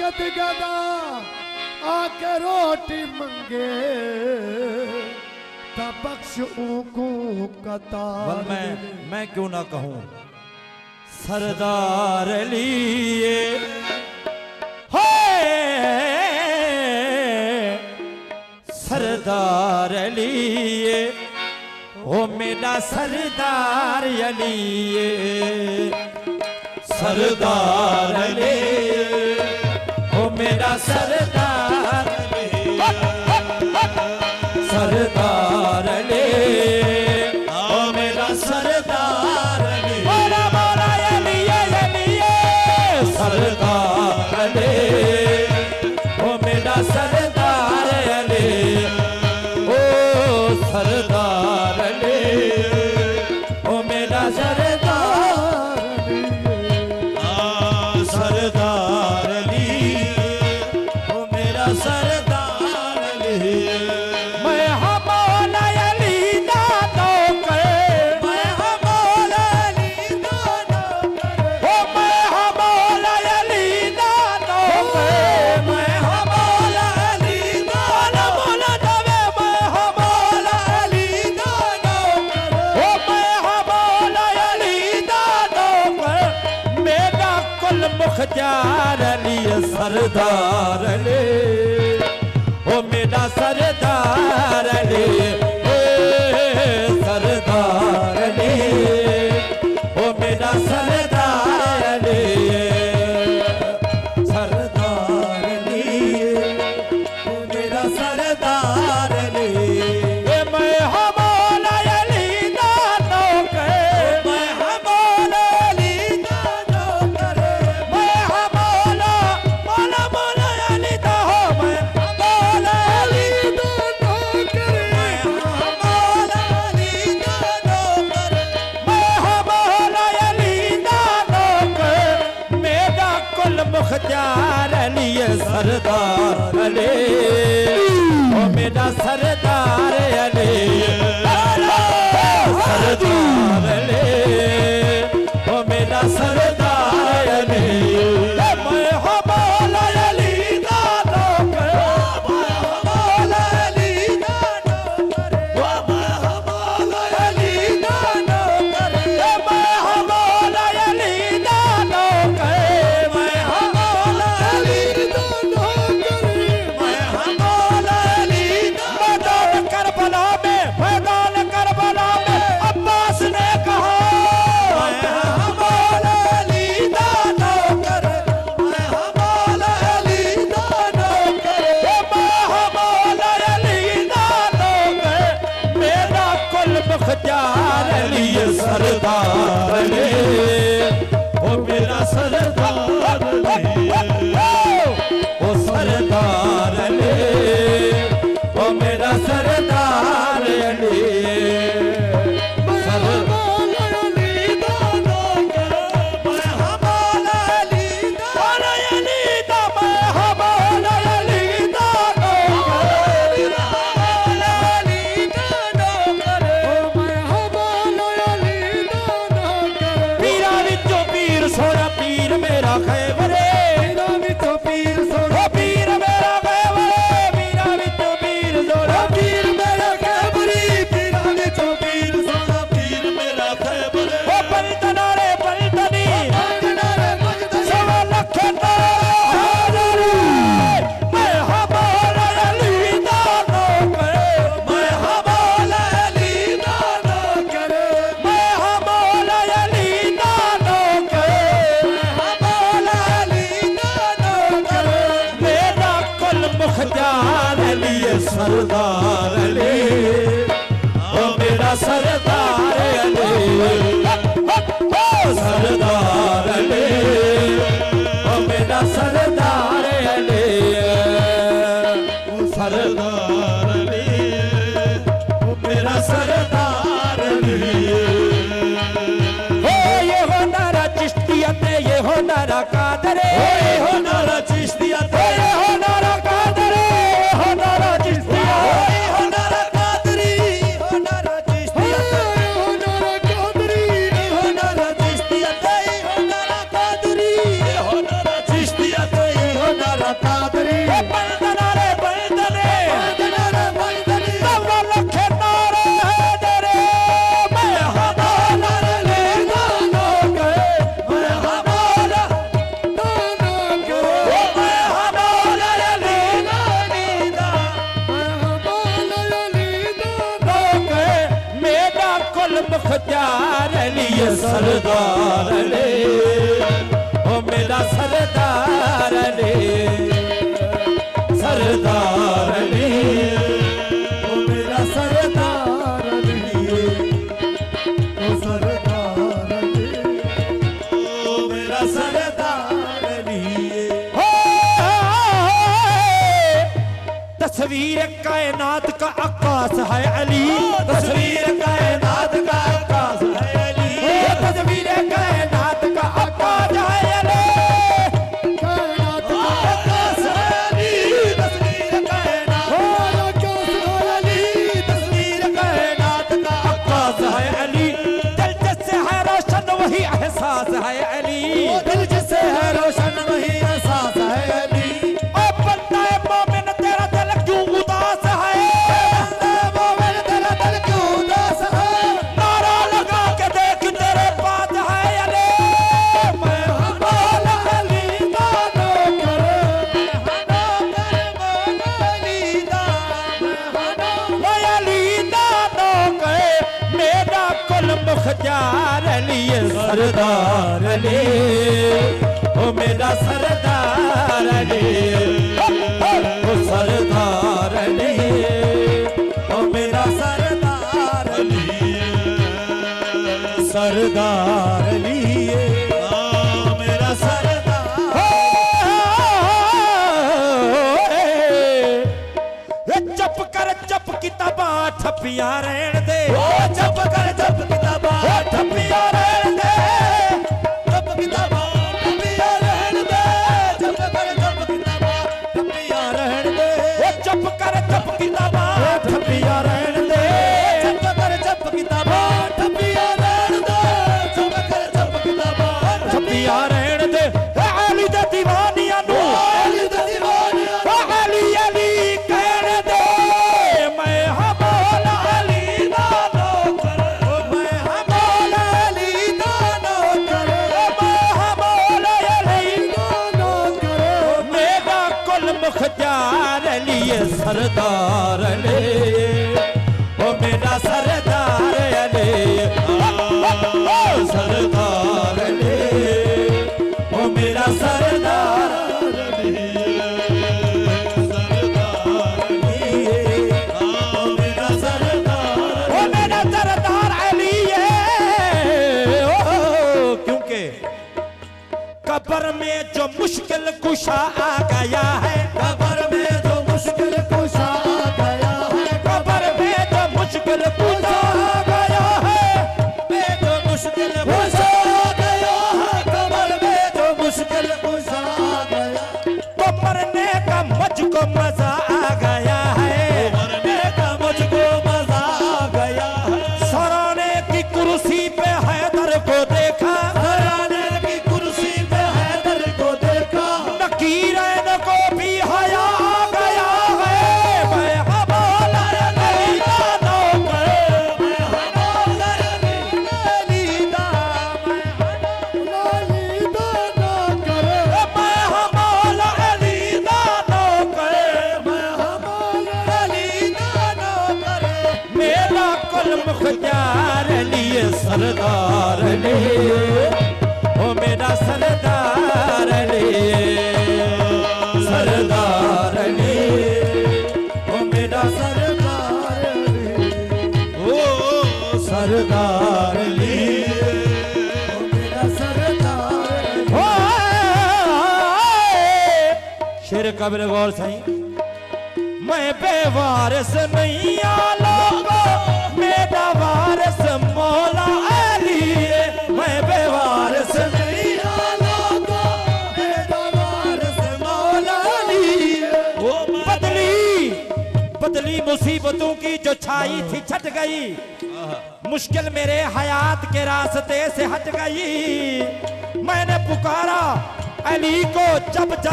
ताकत गदा आके रोटी मंगे तब बख्श को कतार। मैं क्यों ना कहूं सरदार लिए सरदार लिए ओ मेरा सरदार लिए सरदार लिए ओ मेरा सरदार सरदार ले ओ मेरा सरदार ले बोला बोला ये लिए सरदार ले ओ मेरा सरदार ले ओ सरदार ले ओ मेरा सरदार सरदार ले ओ मेरा सरदार ले मुख्तार अली सरदार ले ओ मेरा सरदार ले सरदार ले ओ मेरा सरदार ले सरदार ले ओ मेरा सरदार ले मैं हमारा अली दानो के मैं हमारा अली दानो करे मुख्तार अली सरदार अली ओ मेरा सरदार अली सरदार अली ओ मेरा सरदार अली मैं हमारा अली दानो मैं हमारा अली दानो करे मैं हमारा अली दानो करे मैं हमारा अली दानो करे सरदार ले ओ मेरा सरदार ले ओ सरदार ले ओ मेरा सरदार ले सरदार अली ओ मेरा सरदार अली सरदार अली ओ मेरा सरदार अली सरदार अली ओ मेरा सरदार अली ये हो नारा चिश्तियत ये हो नारा कादर ये हो नारा चिश्तियत ये हो नारा कादर कादरी बंदना रे बंदने बंदना रे बंदनी तवा लखे नारे हैदरे मैं हमारा ले दानो के मैं हमारा दाना के मैं हमारा ले नीदा महबाल अली दाना के मेरा कुल मुख्तार लिए सरदार ले ओ मेरा सरदार ले सरदार ले ओ मेरा सरदार अली ओ सरदार अली ओ मेरा सरदार लिए तस्वीर कायनात का आकाश है अली तस्वीर कायनात का आकाश है अली तस्वीर कायनात का आकाश है अली कायनात का आकाश है अली तस्वीर कायनात तस्वीर कायनात का आकाश है अली दिल जिससे है रोशन वही एहसास है अली दिल जिसे है रोशन वही एहसास है अली ओ बंदा मोमिन तेरा दिल क्यों उदास है मोमिन तेरा दिल क्यों उदास है नारा लगा के देख तेरे पास है अली मैं हमारा अली दानो करे मैं अली दानो के मेरा कुल मुख्तार अली सरदार अली ओ मेरा सरदार अली ओ सरदार अली ओ मेरा सरदार अली सरदार अली ओ मेरा सरदार चप कर चप किताबा ठपिया रहन दे चप कर चप किताबा ठपिया रहन दे चप किताबा ठपिया रहन दे चप कर चप किताबा ठपिया रहन दे चप कर चप किताबा ठपिया रहन दे चप कर चप किताबा ठपिया रहन दे चप कर चप किताबा ठपिया रहन दे अली दे दीवानियां नु अली दा दीवानिया अली अली कहन दे मैं हमारा अली दानो कर मैं हमारा अली दानो करे मैं हमारा अली दानो करे मेरा कुल मुख्तार अली सरदार अली ओ मेरा सरदार अली ओ सरदार अली ओ मेरा सरदार अली सरदार अली ओ मेरा सरदार अली है ओ क्योंकि कब्र में जो मुश्किल कुशा आ गया है कब्र में जो मुश्किल कुशा आ गया है कब्र में जो मुश्किल कुशा आ गया है में जो मुश्किल कुशा आ गया है कब्र में जो मुश्किल कुशा आ गया तो मरने का मुझको मजा आ गया है मरने का मुझको मजा आ गया है सराने की कुर्सी पे हैदर को देखा घराने की कुर्सी पे हैदर को देखा नकीरैन को भी हया आ गया है मैं हमारा अली दानो कर मैं हमारा अली दा अली दानो करे मैं हमारा अली दानो कर मैं हमारा अली दानो करे मेरा कुल मुख्तार अली सरदार अली ओ मेरा सरदार अली सरदार अली ओ मेरा सरदार अली ओ सरदार अली ओ मेरा सरदार अली ओ शेर कब्र गौर सही मैं बेवारिस नहीं लोगो मेरा वारिस मौला अली है। मैं बेवारिस नहीं लोगो मेरा वारिस मौला अली है। वो बदली बदली मुसीबतों की जो छाई थी छट गई मुश्किल मेरे हयात के रास्ते से हट गई मैंने पुकारा अली को जब जला